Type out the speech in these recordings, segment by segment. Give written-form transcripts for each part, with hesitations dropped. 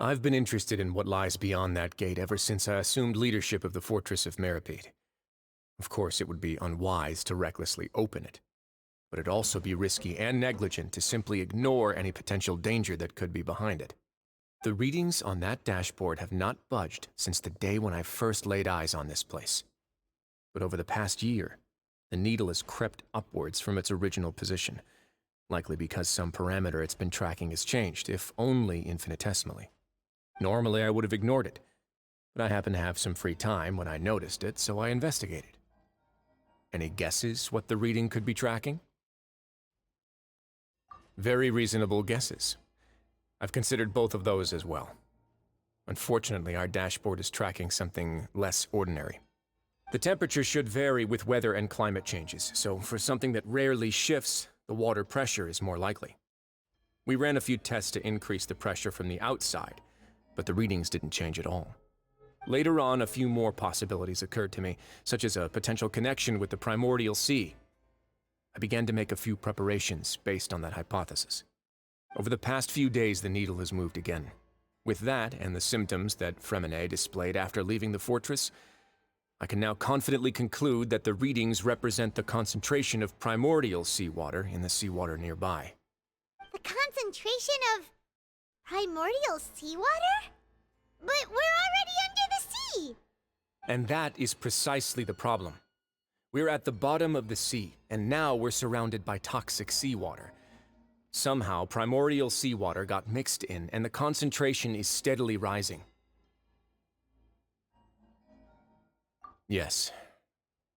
I've been interested in what lies beyond that gate ever since I assumed leadership of the Fortress of Meripede. Of course, it would be unwise to recklessly open it, but it'd also be risky and negligent to simply ignore any potential danger that could be behind it. The readings on that dashboard have not budged since the day when I first laid eyes on this place. But over the past year, the needle has crept upwards from its original position, likely because some parameter it's been tracking has changed, if only infinitesimally. Normally, I would have ignored it, but I happened to have some free time when I noticed it, so I investigated. Any guesses what the reading could be tracking? Very reasonable guesses. I've considered both of those as well. Unfortunately, our dashboard is tracking something less ordinary. The temperature should vary with weather and climate changes, so for something that rarely shifts, the water pressure is more likely. We ran a few tests to increase the pressure from the outside, but the readings didn't change at all. Later on, a few more possibilities occurred to me, such as a potential connection with the primordial sea. I began to make a few preparations based on that hypothesis. Over the past few days, the needle has moved again. With that and the symptoms that Furina displayed after leaving the fortress, I can now confidently conclude that the readings represent the concentration of primordial seawater in the seawater nearby. The concentration of primordial seawater? But we're already under the sea! And that is precisely the problem. We're at the bottom of the sea, and now we're surrounded by toxic seawater. Somehow, primordial seawater got mixed in, and the concentration is steadily rising. Yes,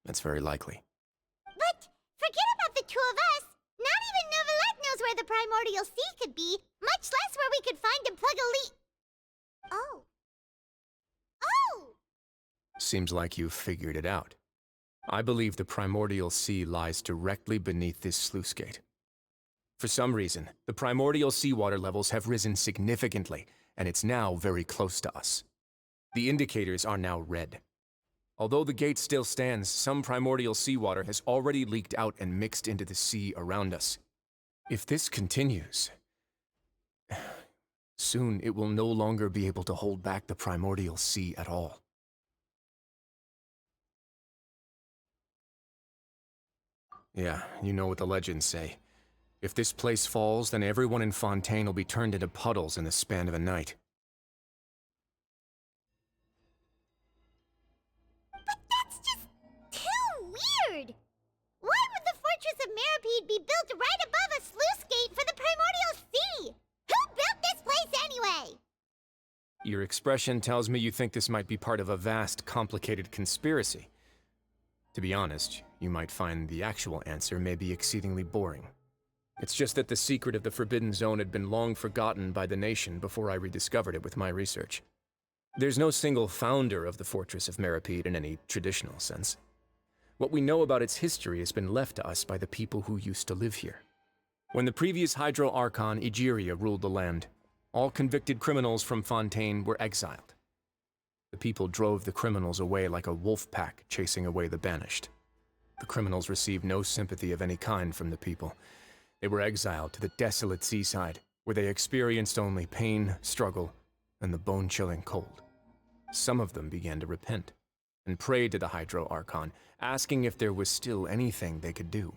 that's very likely. But forget about the two of us! Not even Neuvilette knows where the primordial sea could be, much less where we could find and plug a leak. Oh. Oh! Seems like you've figured it out. I believe the primordial sea lies directly beneath this sluice gate. For some reason, the primordial seawater levels have risen significantly, and it's now very close to us. The indicators are now red. Although the gate still stands, some primordial seawater has already leaked out and mixed into the sea around us. If this continues, soon it will no longer be able to hold back the primordial sea at all. Yeah, you know what the legends say. If this place falls, then everyone in Fontaine will be turned into puddles in the span of a night. But that's just too weird! Why would the Fortress of Meripede be built right above a sluice gate for the primordial sea? Who built this place anyway? Your expression tells me you think this might be part of a vast, complicated conspiracy. To be honest, you might find the actual answer may be exceedingly boring. It's just that the secret of the Forbidden Zone had been long forgotten by the nation before I rediscovered it with my research. There's no single founder of the Fortress of Meripede in any traditional sense. What we know about its history has been left to us by the people who used to live here. When the previous Hydro Archon Egeria ruled the land, all convicted criminals from Fontaine were exiled. The people drove the criminals away like a wolf pack chasing away the banished. The criminals received no sympathy of any kind from the people. They were exiled to the desolate seaside, where they experienced only pain, struggle, and the bone-chilling cold. Some of them began to repent, and prayed to the Hydro Archon, asking if there was still anything they could do.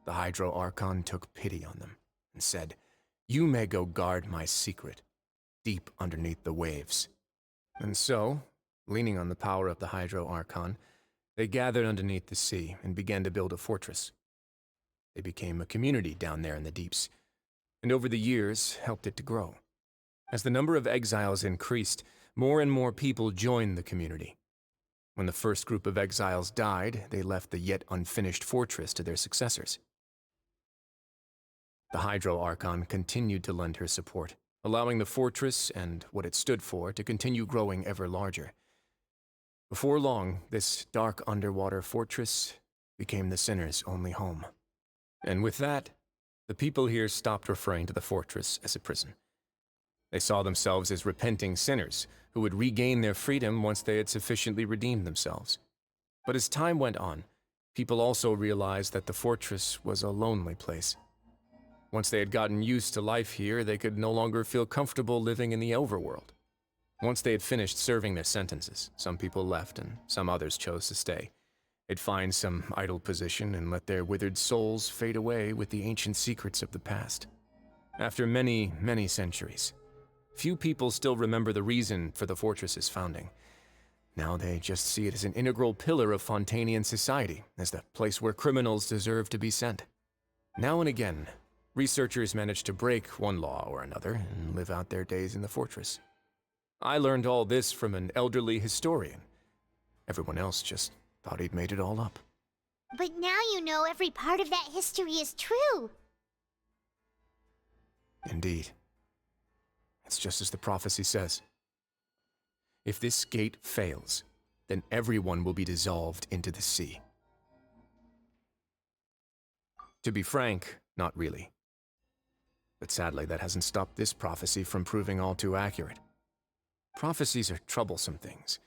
The Hydro Archon took pity on them, and said, "You may go guard my secret, deep underneath the waves." And so, leaning on the power of the Hydro Archon, they gathered underneath the sea and began to build a fortress. They became a community down there in the deeps, and over the years helped it to grow. As the number of exiles increased, more and more people joined the community. When the first group of exiles died, they left the yet unfinished fortress to their successors. The Hydro Archon continued to lend her support, allowing the fortress and what it stood for to continue growing ever larger. Before long, this dark underwater fortress became the sinner's only home. And with that, the people here stopped referring to the fortress as a prison. They saw themselves as repenting sinners who would regain their freedom once they had sufficiently redeemed themselves. But as time went on, people also realized that the fortress was a lonely place. Once they had gotten used to life here, they could no longer feel comfortable living in the overworld. Once they had finished serving their sentences, some people left and some others chose to stay. They'd find some idle position and let their withered souls fade away with the ancient secrets of the past. After many, many centuries, few people still remember the reason for the fortress's founding. Now they just see it as an integral pillar of Fontainian society, as the place where criminals deserve to be sent. Now and again, researchers manage to break one law or another and live out their days in the fortress. I learned all this from an elderly historian. Everyone else just thought he'd made it all up. But now you know every part of that history is true. Indeed. It's just as the prophecy says. If this gate fails, then everyone will be dissolved into the sea. To be frank, not really. But sadly, that hasn't stopped this prophecy from proving all too accurate. Prophecies are troublesome things.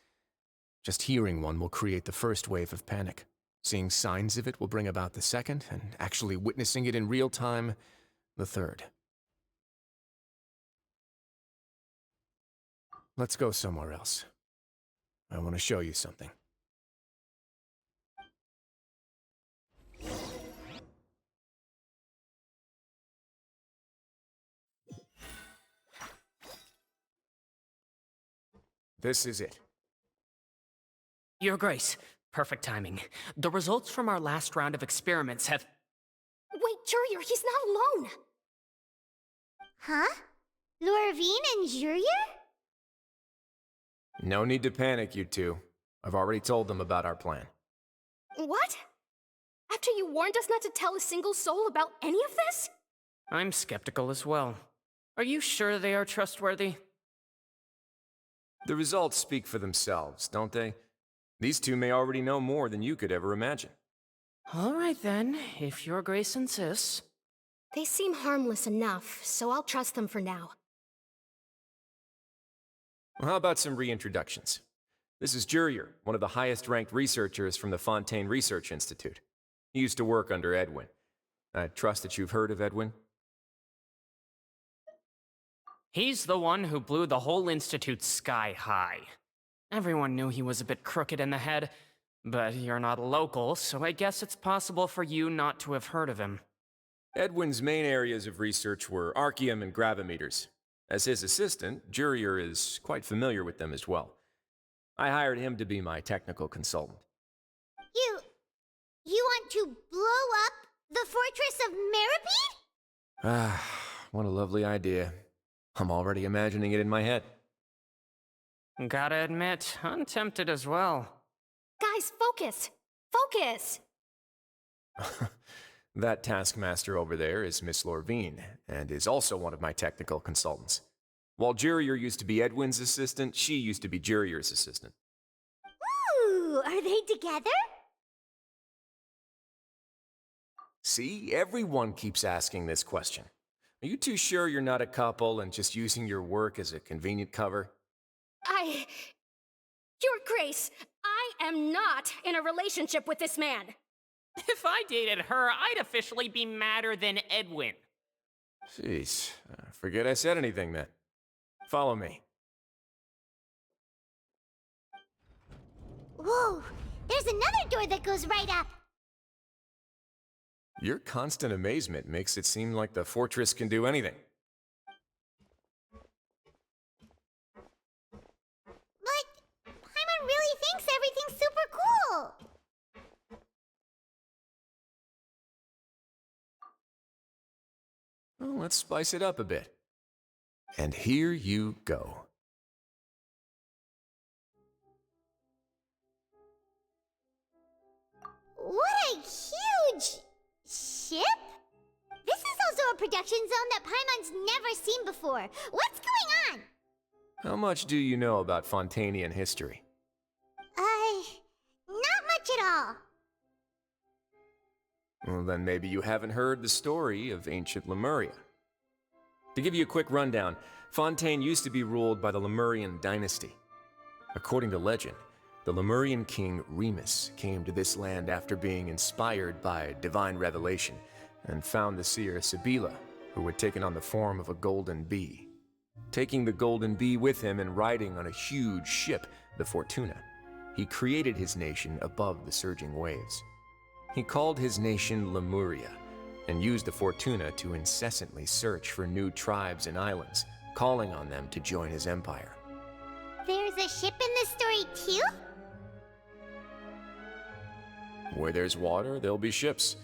Just hearing one will create the first wave of panic. Seeing signs of it will bring about the second, and actually witnessing it in real time, the third. Let's go somewhere else. I want to show you something. This is it. Your Grace, perfect timing. The results from our last round of experiments have... Wait, Jurier, he's not alone! Huh? Lorvine and Jurier? No need to panic, you two. I've already told them about our plan. What? After you warned us not to tell a single soul about any of this? I'm skeptical as well. Are you sure they are trustworthy? The results speak for themselves, don't they? These two may already know more than you could ever imagine. All right then, if Your Grace insists. They seem harmless enough, so I'll trust them for now. Well, how about some reintroductions? This is Jurier, one of the highest-ranked researchers from the Fontaine Research Institute. He used to work under Edwin. I trust that you've heard of Edwin? He's the one who blew the whole institute sky high. Everyone knew he was a bit crooked in the head, but you're not local, so I guess it's possible for you not to have heard of him. Edwin's main areas of research were archeum and gravimeters. As his assistant, Jurier is quite familiar with them as well. I hired him to be my technical consultant. You want to blow up the fortress of Meripede? Ah, what a lovely idea. I'm already imagining it in my head. Gotta admit, I'm tempted as well. Guys, focus! Focus! That taskmaster over there is Miss Lorvine, and is also one of my technical consultants. While Jurier used to be Edwin's assistant, she used to be Jurier's assistant. Ooh, are they together? See, everyone keeps asking this question. Are you too sure you're not a couple and just using your work as a convenient cover? Your Grace, I am not in a relationship with this man. If I dated her, I'd officially be madder than Edwin. Jeez, forget I said anything then. Follow me. Whoa, there's another door that goes right up. Your constant amazement makes it seem like the fortress can do anything. But Paimon really thinks everything's super cool. Well, let's spice it up a bit. And here you go. What a huge ship? This is also a production zone that Paimon's never seen before. What's going on? How much do you know about Fontainian history? Not much at all. Well, then maybe you haven't heard the story of ancient Lemuria. To give you a quick rundown, Fontaine used to be ruled by the Lemurian dynasty. According to legend, the Lemurian king Remus came to this land after being inspired by divine revelation and found the seer Sibila, who had taken on the form of a golden bee. Taking the golden bee with him and riding on a huge ship, the Fortuna, he created his nation above the surging waves. He called his nation Lemuria, and used the Fortuna to incessantly search for new tribes and islands, calling on them to join his empire. There's a ship in this story too? Where there's water, there'll be ships.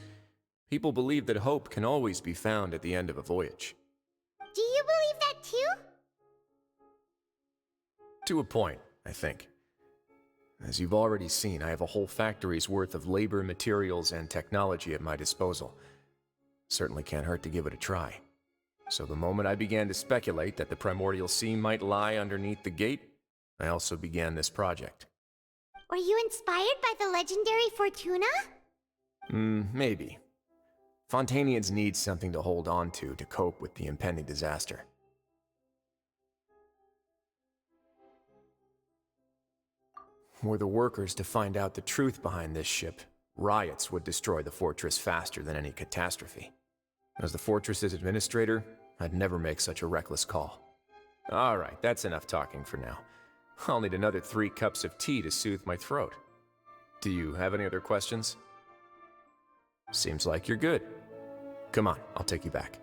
People believe that hope can always be found at the end of a voyage. Do you believe that too? To a point, I think. As you've already seen, I have a whole factory's worth of labor, materials, and technology at my disposal. Certainly can't hurt to give it a try. So the moment I began to speculate that the Primordial Sea might lie underneath the gate, I also began this project. Were you inspired by the legendary Fortuna? Maybe. Fontainians need something to hold on to cope with the impending disaster. Were the workers to find out the truth behind this ship, riots would destroy the fortress faster than any catastrophe. As the fortress's administrator, I'd never make such a reckless call. Alright, that's enough talking for now. I'll need another 3 cups of tea to soothe my throat. Do you have any other questions? Seems like you're good. Come on, I'll take you back.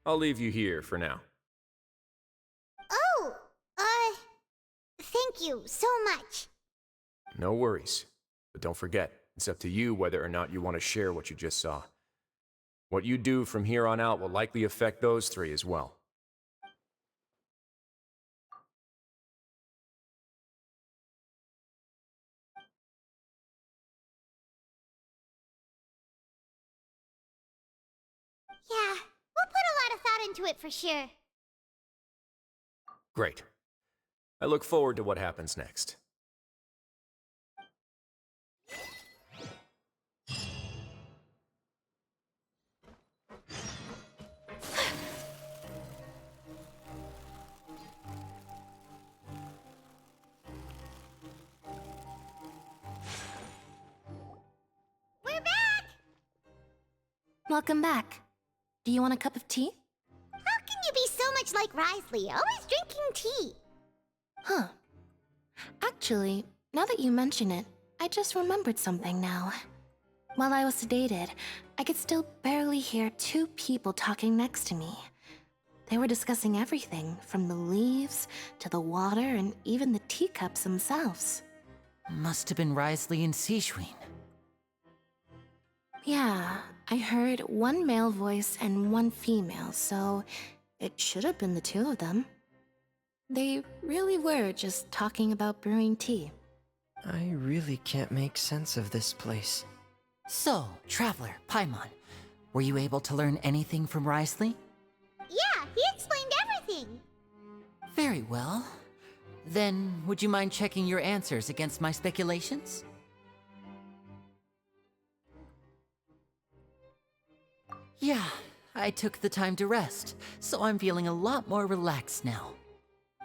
I'll leave you here for now. Oh, thank you so much. No worries. But don't forget, it's up to you whether or not you want to share what you just saw. What you do from here on out will likely affect those 3 as well. Yeah, we'll put a lot of thought into it for sure. Great. I look forward to what happens next. We're back! Welcome back. Do you want a cup of tea? How can you be so much like Wriothesley, always drinking tea? Huh. Actually, now that you mention it, I just remembered something now. While I was sedated, I could still barely hear 2 people talking next to me. They were discussing everything, from the leaves, to the water, and even the teacups themselves. Must have been Wriothesley and Seishween. Yeah, I heard 1 male voice and 1 female, so it should have been the 2 of them. They really were just talking about brewing tea. I really can't make sense of this place. So, Traveler, Paimon, were you able to learn anything from Wriothesley? Yeah, he explained everything. Very well. Then, would you mind checking your answers against my speculations? Yeah, I took the time to rest, so I'm feeling a lot more relaxed now.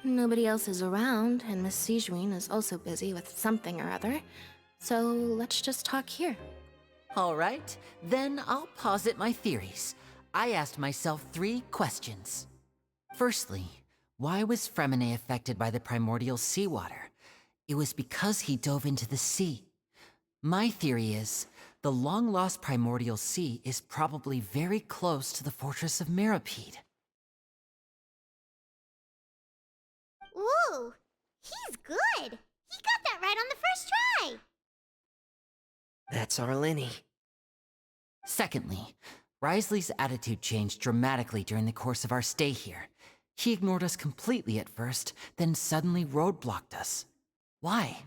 Nobody else is around, and Miss Seishween is also busy with something or other, so let's just talk here. All right, then I'll posit my theories. I asked myself 3 questions. Firstly, why was Fremine affected by the primordial seawater? It was because he dove into the sea. My theory is, the long-lost primordial sea is probably very close to the fortress of Mirapede. Ooh, he's good. He got that right on the first try. That's our Linny. Secondly, Wriothesley's attitude changed dramatically during the course of our stay here. He ignored us completely at first, then suddenly roadblocked us. Why?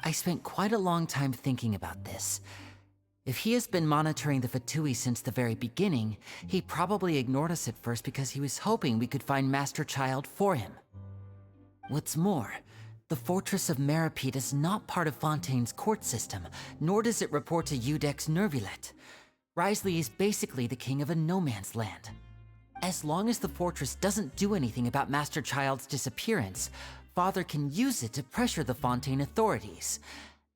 I spent quite a long time thinking about this. If he has been monitoring the Fatui since the very beginning, he probably ignored us at first because he was hoping we could find Master Childe for him. What's more, the Fortress of Mirapede is not part of Fontaine's court system, nor does it report to Eudex's Neuvilette. Wriothesley is basically the king of a no-man's land. As long as the fortress doesn't do anything about Master Childe's disappearance, Father can use it to pressure the Fontaine authorities.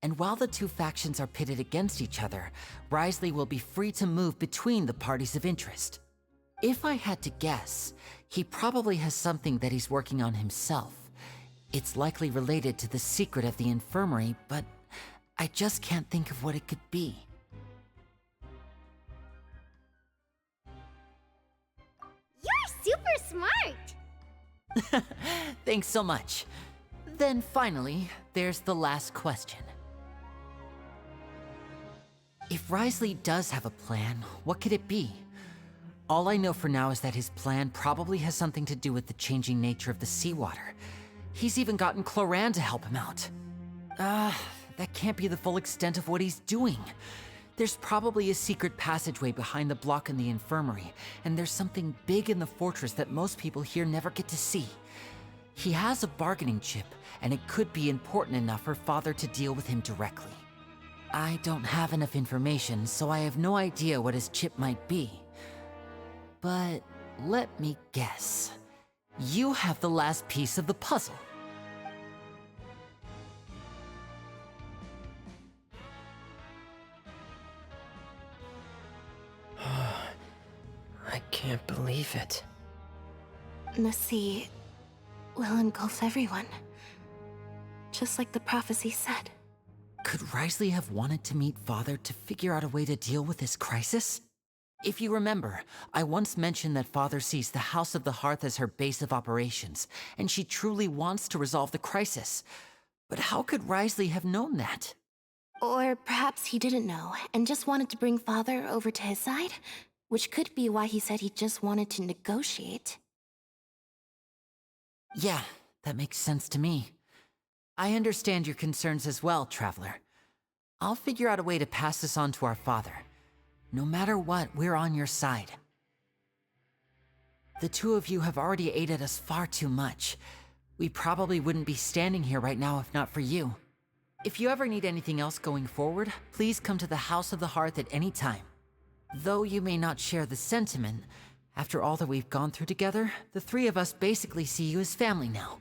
And while the two factions are pitted against each other, Wriothesley will be free to move between the parties of interest. If I had to guess, he probably has something that he's working on himself. It's likely related to the secret of the infirmary, but I just can't think of what it could be. You're super smart! Thanks so much. Then finally, there's the last question. If Wriothesley does have a plan, what could it be? All I know for now is that his plan probably has something to do with the changing nature of the seawater. He's even gotten Cloran to help him out. That can't be the full extent of what he's doing. There's probably a secret passageway behind the block in the infirmary, and there's something big in the fortress that most people here never get to see. He has a bargaining chip, and it could be important enough for Father to deal with him directly. I don't have enough information, so I have no idea what his chip might be. But let me guess. You have the last piece of the puzzle. I can't believe it. The sea will engulf everyone. Just like the prophecy said. Could Wriothesley have wanted to meet Father to figure out a way to deal with this crisis? If you remember, I once mentioned that Father sees the House of the Hearth as her base of operations, and she truly wants to resolve the crisis. But how could Wriothesley have known that? Or perhaps he didn't know, and just wanted to bring Father over to his side? Which could be why he said he just wanted to negotiate. Yeah, that makes sense to me. I understand your concerns as well, Traveler. I'll figure out a way to pass this on to our father. No matter what, we're on your side. The two of you have already aided us far too much. We probably wouldn't be standing here right now if not for you. If you ever need anything else going forward, please come to the House of the Hearth at any time. Though you may not share the sentiment, after all that we've gone through together, the three of us basically see you as family now.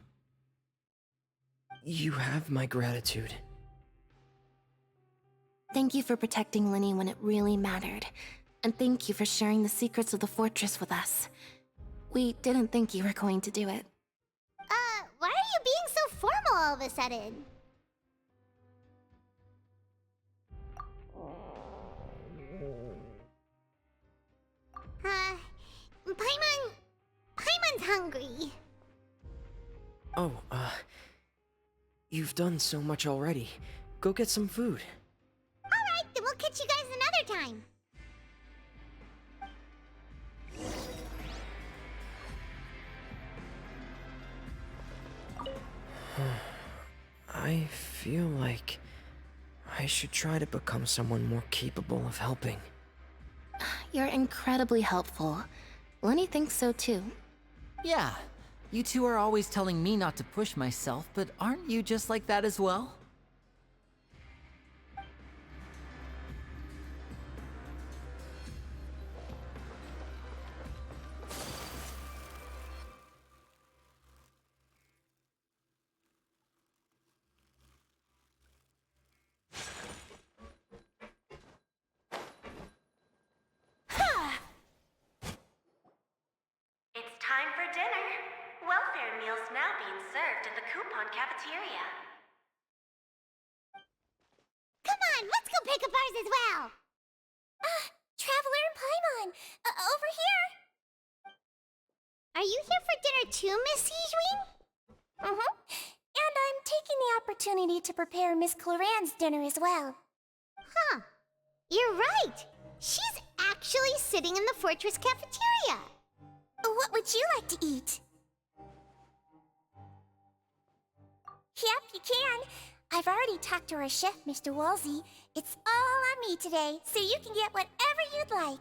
You have my gratitude. Thank you for protecting Linny when it really mattered. And thank you for sharing the secrets of the fortress with us. We didn't think you were going to do it. Why are you being so formal all of a sudden? Paimon's hungry. Oh, you've done so much already. Go get some food. Alright, then we'll catch you guys another time. I feel like I should try to become someone more capable of helping. You're incredibly helpful. Lenny thinks so too. Yeah, you two are always telling me not to push myself, but aren't you just like that as well? It's time for dinner. Welfare meals now being served in the coupon cafeteria. Come on, let's go pick up ours as well. Traveler and Paimon, over here. Are you here for dinner too, Miss Sijwin? Mm-hmm. And I'm taking the opportunity to prepare Miss Cloran's dinner as well. Huh. You're right. She's actually sitting in the fortress cafeteria. What would you like to eat? Yep, you can. I've already talked to our chef, Mr. Wolsey. It's all on me today, so you can get whatever you'd like.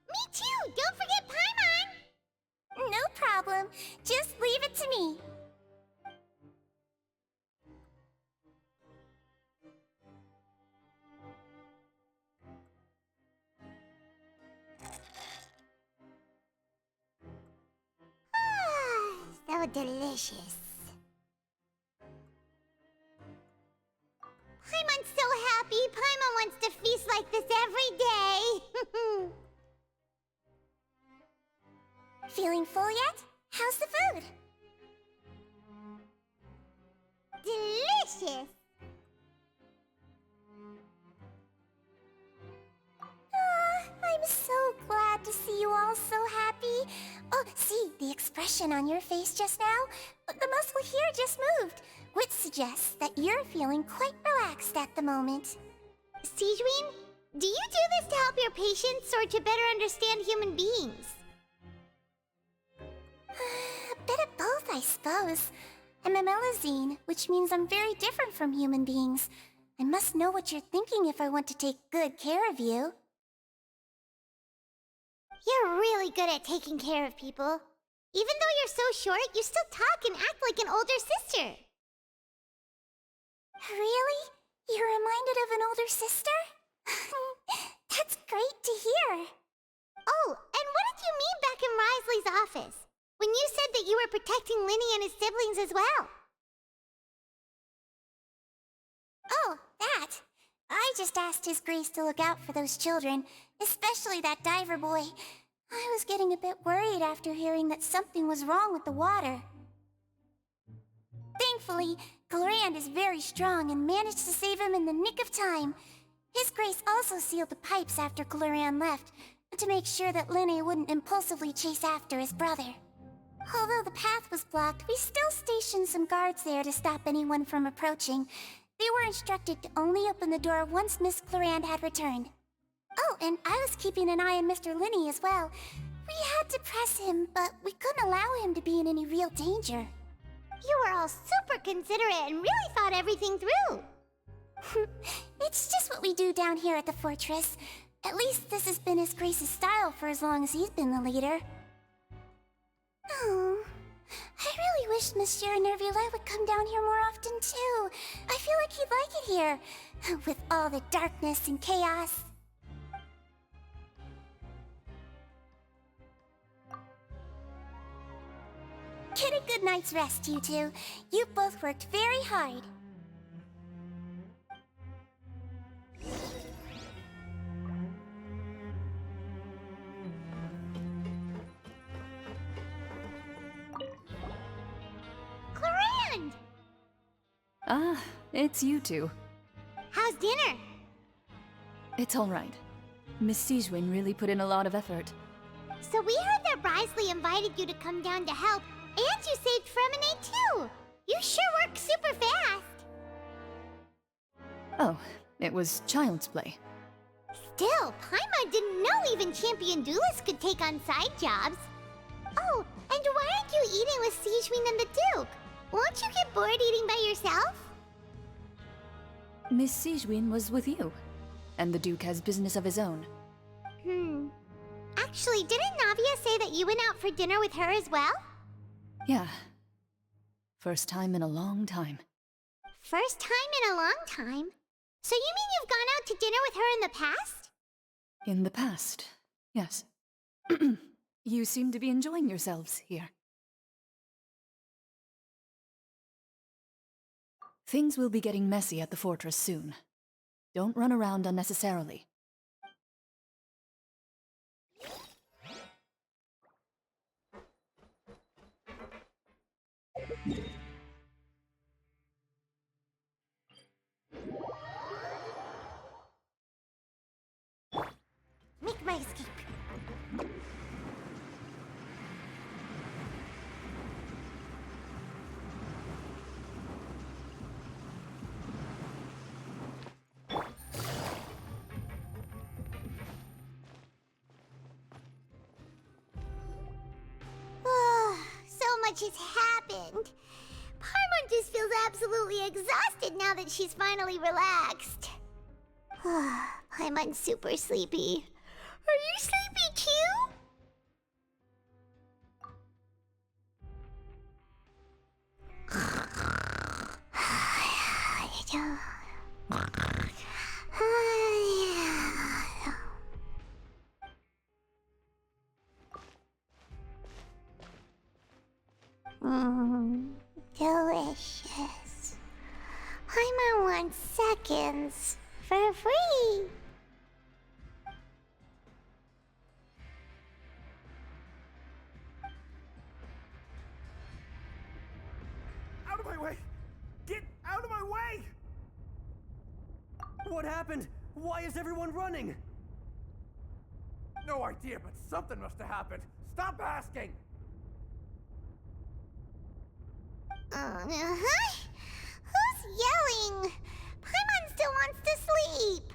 Me too! Don't forget Paimon! No problem. Just leave it to me. Oh, delicious. Paimon's so happy. Paimon wants to feast like this every day. Feeling full yet? How's the food? Delicious. I'm so glad to see you all so happy. Oh, see, the expression on your face just now? The muscle here just moved, which suggests that you're feeling quite relaxed at the moment. Sigewinne, do you do this to help your patients or to better understand human beings? A bit of both, I suppose. I'm a Melazine, which means I'm very different from human beings. I must know what you're thinking if I want to take good care of you. You're really good at taking care of people. Even though you're so short, you still talk and act like an older sister. Really? You're reminded of an older sister? That's great to hear. Oh, and what did you mean back in Risley's office? When you said that you were protecting Linny and his siblings as well? Oh, that. I just asked His Grace to look out for those children, especially that diver boy. I was getting a bit worried after hearing that something was wrong with the water. Thankfully, Glorand is very strong and managed to save him in the nick of time. His Grace also sealed the pipes after Glorand left, to make sure that Linny wouldn't impulsively chase after his brother. Although the path was blocked, we still stationed some guards there to stop anyone from approaching. They were instructed to only open the door once Miss Glorand had returned. Oh, and I was keeping an eye on Mr. Linny as well. We had to press him, but we couldn't allow him to be in any real danger. You were all super considerate and really thought everything through. It's just what we do down here at the fortress. At least this has been His Grace's style for as long as he's been the leader. Oh, I really wish Monsieur Neuvilette would come down here more often too. I feel like he'd like it here, with all the darkness and chaos. Get a good night's rest, you two. You both worked very hard. Glorand! Ah, it's you two. How's dinner? It's all right. Miss Sigewinne really put in a lot of effort. So we heard that Risley invited you to come down to help, and you saved Fremine too! You sure work super fast! Oh, it was child's play. Still, Paimon didn't know even champion duelists could take on side jobs. Oh, and why aren't you eating with Sigewinne and the Duke? Won't you get bored eating by yourself? Miss Sigewinne was with you, and the Duke has business of his own. Actually, didn't Navia say that you went out for dinner with her as well? Yeah. First time in a long time. First time in a long time? So you mean you've gone out to dinner with her in the past? In the past, yes. You seem to be enjoying yourselves here. Things will be getting messy at the fortress soon. Don't run around unnecessarily. Make my escape. So much has happened. Paimon just feels absolutely exhausted now that she's finally relaxed. Paimon's super sleepy. Are you sleepy too? Delicious. Paimon wants seconds for free. Out of my way! Get out of my way! What happened? Why is everyone running? No idea, but something must have happened. Stop asking! Who's yelling? Paimon still wants to sleep.